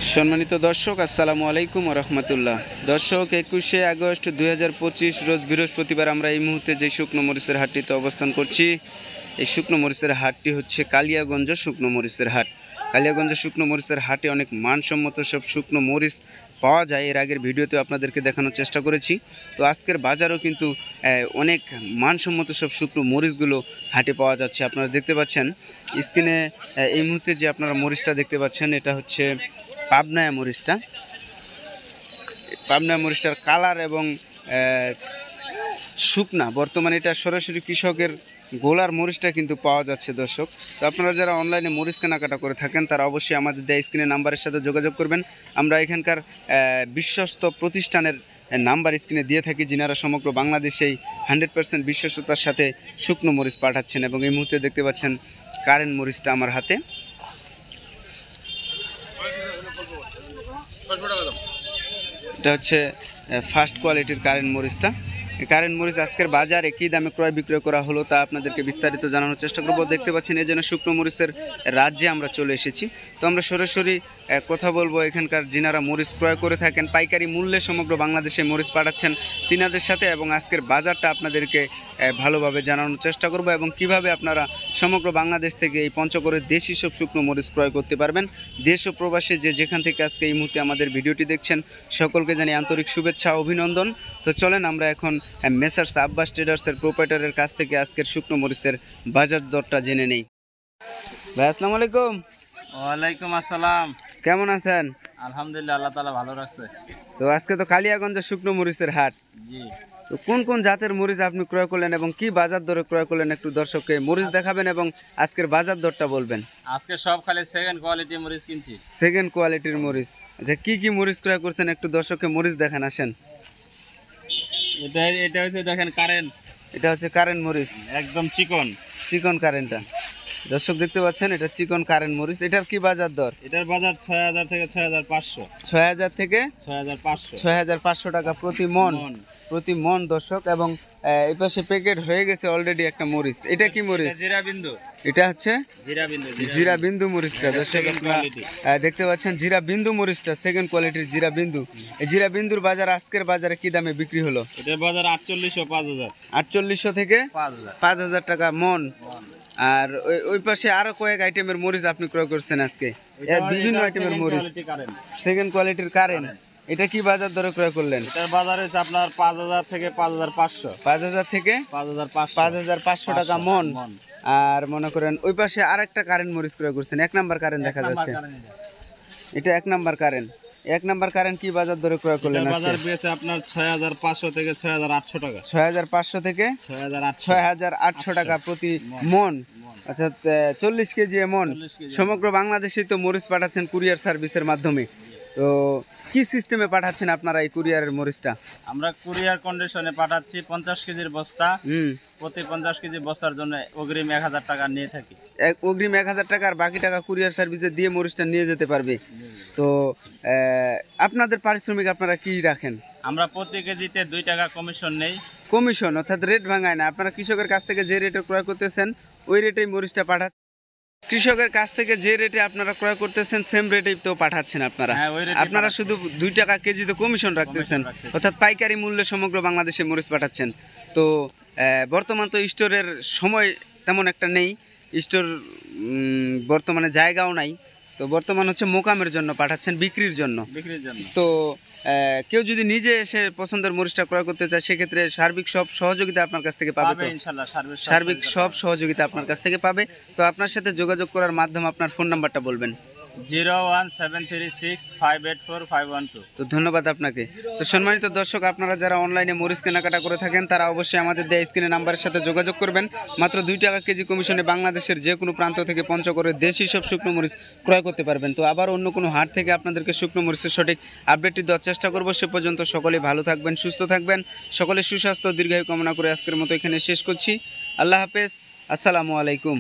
সম্মানিত দর্শক, আসসালামু আলাইকুম ওয়া রাহমাতুল্লাহ। দর্শক, 21শে আগস্ট 2025 রোজ বৃহস্পতিবার আমরা এই মুহূর্তে যে শুকনো মরিচের হাটটিতে অবস্থান করছি, এই শুকনো মরিচের হাটটি হচ্ছে কালিয়াগঞ্জ শুকনো মরিচের হাট। কালিয়াগঞ্জ শুকনো মরিচের হাটে অনেক মানসম্মত সব শুকনো মরিচ পাওয়া যায়। এর আগের ভিডিওতে আপনাদেরকে দেখানোর চেষ্টা করেছি। তো আজকের বাজারও কিন্তু অনেক মানসম্মত সব শুকনো মরিচগুলো হাটে পাওয়া যাচ্ছে। আপনারা দেখতে পাচ্ছেন স্ক্রিনে এই মুহূর্তে যে আপনারা মরিচটা দেখতে পাচ্ছেন, এটা হচ্ছে পাবনায়া মরিচটার কালার এবং শুকনা বর্তমানে এটা সরাসরি কৃষকের গোলার মরিচটা কিন্তু পাওয়া যাচ্ছে দর্শক। তো আপনারা যারা অনলাইনে মরিচ কেনাকাটা করে থাকেন তারা অবশ্যই আমাদের দেয়া স্ক্রিনে নাম্বারের সাথে যোগাযোগ করবেন। আমরা এখানকার বিশ্বস্ত প্রতিষ্ঠানের নাম্বার স্ক্রিনে দিয়ে থাকি, যিনারা সমগ্র বাংলাদেশেই 100% বিশ্বস্ততার সাথে শুকনো মরিচ পাঠাচ্ছেন। এবং এই মুহূর্তে দেখতে পাচ্ছেন কারেন্ট মরিচটা আমার হাতে। এটা হচ্ছে ফার্স্ট কোয়ালিটির কারেন্ট মরিচটা। এই কারেন্ট মরিচ আজকের বাজারে কী দামে ক্রয় বিক্রয় করা হলো তা আপনাদেরকে বিস্তারিত জানানোর চেষ্টা করব। দেখতে পাচ্ছেন এই জন্য শুকনো মরিচের রাজ্যে আমরা চলে এসেছি। তো আমরা সরাসরি কথা বলবো এখানকার যিনারা মরিচ ক্রয় করে থাকেন, পাইকারি মূল্যে সমগ্র বাংলাদেশে মরিচ পাঠাচ্ছেন তিনাদের সাথে, এবং আজকের বাজারটা আপনাদেরকে ভালোভাবে জানানোর চেষ্টা করব এবং কিভাবে আপনারা সমগ্র বাংলাদেশ থেকে এই পঞ্চগড়ের দেশি সব শুকনো মরিচ ক্রয় করতে পারবেন। দেশ ও প্রবাসে যেখান থেকে আজকে এই মুহূর্তে আমাদের ভিডিওটি দেখছেন সকলকে জানি আন্তরিক শুভেচ্ছা অভিনন্দন। তো চলেন আমরা এখন মেসার্স আব্বাস ট্রেডার্সের প্রোপাইটারের কাছ থেকে আজকের শুকনো মরিচের বাজার দরটা জেনে নেই। ভাই আসসালামু আলাইকুম। ওয়ালাইকুম আসসালাম। কেমন আছেন? আলহামদুলিল্লাহ, আল্লাহ তাআলা ভালো রাখছে। তো আজকে তো কালিয়াগঞ্জ শুকনো মরিচের হাট। জি। তো কোন কোন জাতের মরিচ আপনি ক্রয় করলেন এবং কি বাজার দরে ক্রয় করলেন, একটু দর্শককে মরিচ দেখাবেন এবং আজকের বাজার দরটা বলবেন। আজকে সব খালি সেকেন্ড কোয়ালিটি মরিচ কিনছি। সেকেন্ড কোয়ালিটির মরিচ। আচ্ছা, কি কি মরিচ ক্রয় করছেন একটু দর্শককে মরিচ দেখান, আসেন। এটা হচ্ছে দেখেন কারেন্ট। এটা হচ্ছে কারেন্ট মরিচ, একদম চিকন কারেন্টটা দর্শক দেখতে পাচ্ছেন, এটা চিকন কারেন্ট মরিচ। এটার কি বাজার দর? এটার বাজার 6000 থেকে 6500। 6000 থেকে 6500। 6500 টাকা প্রতি মন দর্শক। এবং এই পাশে প্যাকেট হয়ে গেছে অলরেডি একটা মরিচ। এটা কি মরিচ? জিরা বিন্দু। এটা হচ্ছে জিরা বিন্দু মরিচটা দর্শক আপনারা দেখতে পাচ্ছেন। জিরা বিন্দু মরিচটা সেকেন্ড কোয়ালিটির জিরা বিন্দু। এই জিরা বিন্দুর বাজার আজকের বাজারে কি দামে বিক্রি হলো? এটার বাজার 4800 5000। 4800 থেকে 5000 টাকা মন। আর ওই পাশে আরো কয়েক আইটেমের মরিচ আপনি ক্রয় করছেন আজকে, বিভিন্ন আইটেমের মরিচ সেকেন্ড কোয়ালিটির কারেন্ট। এটা কি বাজার দরে ক্রয় করলেন? এটার বাজার হচ্ছে আপনার 5000 থেকে 5500। 5000 থেকে 5500 টাকা মন। আর মনে করেন ওই পাশে আরেকটা কারেন্ট মরিচ ক্রয় করছেন, এক নাম্বার কারেন্ট দেখা যাচ্ছে। এটা এক নাম্বার কারেন্ট কি বাজার দরে ক্রয় করলেন? বাজার পেয়েছে আপনার 6500 থেকে 6800 টাকা। 6500 থেকে 6800 টাকা প্রতি মন। আচ্ছা, 40 কেজি মন। সমগ্র বাংলাদেশে তো মরিচ পাঠাচ্ছেন কুরিয়ার সার্ভিসের মাধ্যমে। তো কি সিস্টেমে পাঠাচ্ছেন আপনারা এই কুরিয়ারের মরিচটা? আমরা কুরিয়ার কন্ডিশনে পাঠাচ্ছি 50 কেজির বস্তা। প্রতি 50 কেজি বস্তার জন্য অগ্রিম 1000 টাকা নিয়ে থাকি। অগ্রিম 1000 টাকা, আর বাকি টাকা কুরিয়ার সার্ভিসে দিয়ে মরিচটা নিয়ে যেতে পারবে। তো আপনাদের পারিশ্রমিক আপনারা কি রাখেন? আমরা প্রতি কেজিতে 2 টাকা কমিশন নেই। কমিশন অর্থাৎ রেট ভাঙায় না। আপনারা কৃষকের কাছ থেকে যে রেটে ক্রয় করতেছেন ওই রেটেই মরিচটা পাঠাচ্ছেন। কৃষকের কাছ থেকে যে রেটে আপনারা ক্রয় করতেছেন সেম রেটেই তো পাঠাচ্ছেন আপনারা। আপনারা শুধু 2 টাকা কেজিতে কমিশন রাখতেছেন, অর্থাৎ পাইকারি মূল্যে সমগ্র বাংলাদেশে মরিচ পাঠাচ্ছেন। তো বর্তমান তো স্টোরের সময় তেমন একটা নেই, স্টোর বর্তমানে জায়গাও নাই। তো বর্তমান হচ্ছে মোকামের জন্য পাঠাচ্ছেন, বিক্রির জন্য। তো কেউ যদি নিজে এসে পছন্দের মরিচটা ক্রয় করতে চায় সেক্ষেত্রে সার্বিক সব সহযোগিতা আপনার কাছ থেকে পাবে। সার্বিক সব সহযোগিতা আপনার কাছ থেকে পাবে। তো আপনার সাথে যোগাযোগ করার মাধ্যমে আপনার ফোন নাম্বারটা বলবেন। 01736584512। তো ধন্যবাদ আপনাকে। তো সম্মানিত দর্শক, আপনারা যারা অনলাইনে মরিচ কেনাকাটা করে থাকেন তারা অবশ্যই আমাদের দেয়া স্ক্রিনে নাম্বারের সাথে যোগাযোগ করবেন। মাত্র 2 টাকা কেজি কমিশনে বাংলাদেশের যে কোনো প্রান্ত থেকে পঞ্চগড়ের দেশি সব শুকনো মরিচ ক্রয় করতে পারবেন। তো আবার অন্য কোনো হাট থেকে আপনাদেরকে শুকনো মরিচের সঠিক আপডেটটি দেওয়ার চেষ্টা করব। সে পর্যন্ত সকলেই ভালো থাকবেন, সুস্থ থাকবেন, সকলের সুস্বাস্থ্য দীর্ঘায়ু কামনা করে আজকের মতো এখানে শেষ করছি। আল্লাহ হাফেজ, আসসালামু আলাইকুম।